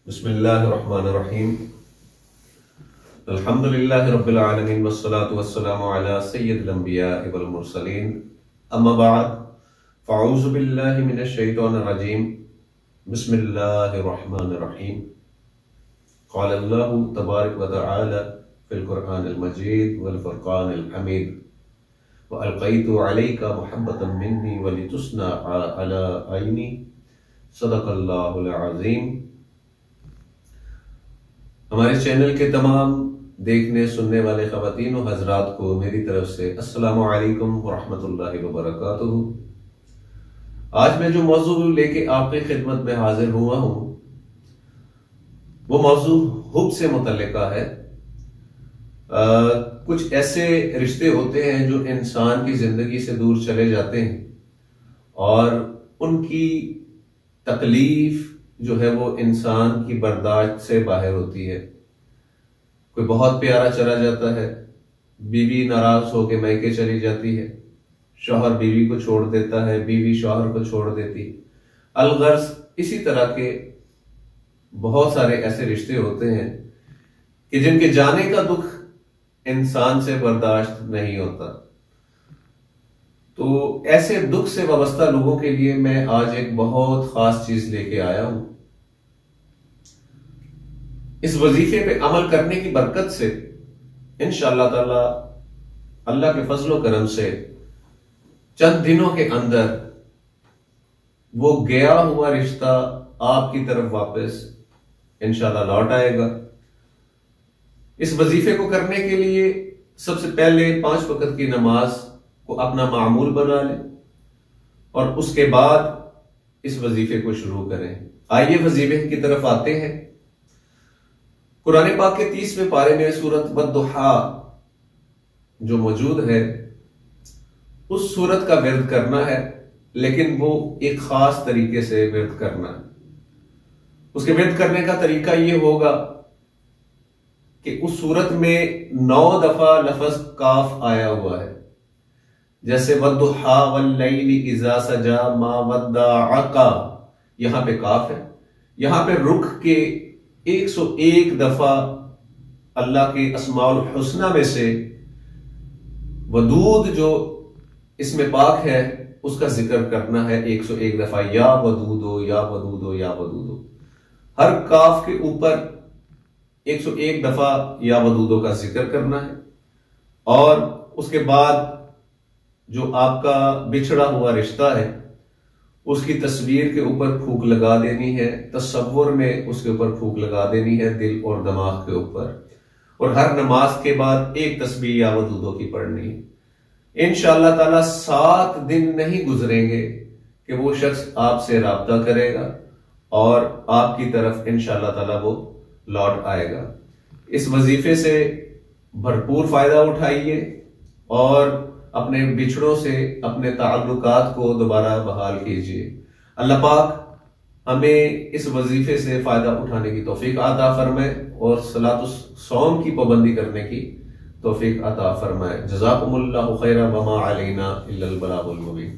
بسم اللہ الرحمن الرحیم الحمد للہ رب العالمین والصلاة والسلام علی سید الانبیاء والمرسلین اما بعد فاعوذ باللہ من الشیطان الرجیم بسم اللہ الرحمن الرحیم قال اللہ تبارک و تعالی فی القرآن المجید والفرقان الحمید وَأَلْقَيْتُ عَلَيْكَ مُحَبَّةً مِّنِّي وَلِتُصْنَعَ عَلَىٰ عَيْنِي صدق اللہ العظیم۔ ہمارے چینل کے تمام دیکھنے سننے والے خواتین و حضرات کو میری طرف سے السلام علیکم ورحمۃ اللہ وبرکاتہ۔ آج میں جو موضوع لے کے آپ کی خدمت میں حاضر ہوا ہوں وہ موضوع حب سے متعلقہ ہے۔ کچھ ایسے رشتے ہوتے ہیں جو انسان کی زندگی سے دور چلے جاتے ہیں اور ان کی تکلیف جو ہے وہ انسان کی برداشت سے باہر ہوتی ہے۔ کوئی بہت پیارا چلا جاتا ہے، بیوی ناراض ہو کے میکے چلی جاتی ہے، شوہر بیوی کو چھوڑ دیتا ہے، بیوی شوہر کو چھوڑ دیتی، الغرض اسی طرح کے بہت سارے ایسے رشتے ہوتے ہیں کہ جن کے جانے کا دکھ انسان سے برداشت نہیں ہوتا۔ تو ایسے دکھ سے وابستہ لوگوں کے لیے میں آج ایک بہت خاص چیز لے کے آیا ہوں۔ اس وظیفے پہ عمل کرنے کی برکت سے انشاءاللہ تعالی اللہ کے فضل و کرم سے چند دنوں کے اندر وہ گیا ہوا رشتہ آپ کی طرف واپس انشاءاللہ لوٹ آئے گا۔ اس وظیفے کو کرنے کے لیے سب سے پہلے 5 وقت کی نماز کو اپنا معمول بنا لیں اور اس کے بعد اس وظیفے کو شروع کریں۔ آئیے وظیفے کی طرف آتے ہیں۔ قرآن پاک کے 30ویں پارے میں سورۃ والضحیٰ جو موجود ہے اس سورت کا ورد کرنا ہے، لیکن وہ ایک خاص طریقے سے ورد کرنا ہے۔ اس کے ورد کرنے کا طریقہ یہ ہوگا کہ اس سورت میں 9 دفعہ لفظ کاف آیا ہوا ہے، جیسے والضحیٰ واللیل اذا سجا ما ودعک، یہاں پہ کاف ہے، یہاں پہ رک کے 101 دفعہ اللہ کے اسماء الحسنہ میں سے ودود جو اسم پاک ہے اس کا ذکر کرنا ہے 101 دفعہ، یا ودودو یا ودودو یا ودودو۔ ہر کاف کے اوپر 101 دفعہ یا ودودو کا ذکر کرنا ہے، اور اس کے بعد جو آپ کا بچھڑا ہوا رشتہ ہے اس کی تصویر کے اوپر پھونک لگا دینی ہے، تصور میں اس کے اوپر پھونک لگا دینی ہے، دل اور دماغ کے اوپر، اور ہر نماز کے بعد ایک تسبیح یا ودودو کی پڑھنی ہے۔ انشاءاللہ تعالی 7 دن نہیں گزریں گے کہ وہ شخص آپ سے رابطہ کرے گا اور آپ کی طرف انشاءاللہ تعالی وہ لوٹ آئے گا۔ اس وظیفے سے بھرپور فائدہ اٹھائیے اور اپنے بچھڑوں سے اپنے تعلقات کو دوبارہ بحال کیجیے۔ اللہ پاک ہمیں اس وظیفے سے فائدہ اٹھانے کی توفیق عطا فرمائے اور صلاۃ الصوم کی پابندی کرنے کی توفیق عطا فرمائے۔ جزاکم اللہ خیرا وما علینا الا البلاغ المبین۔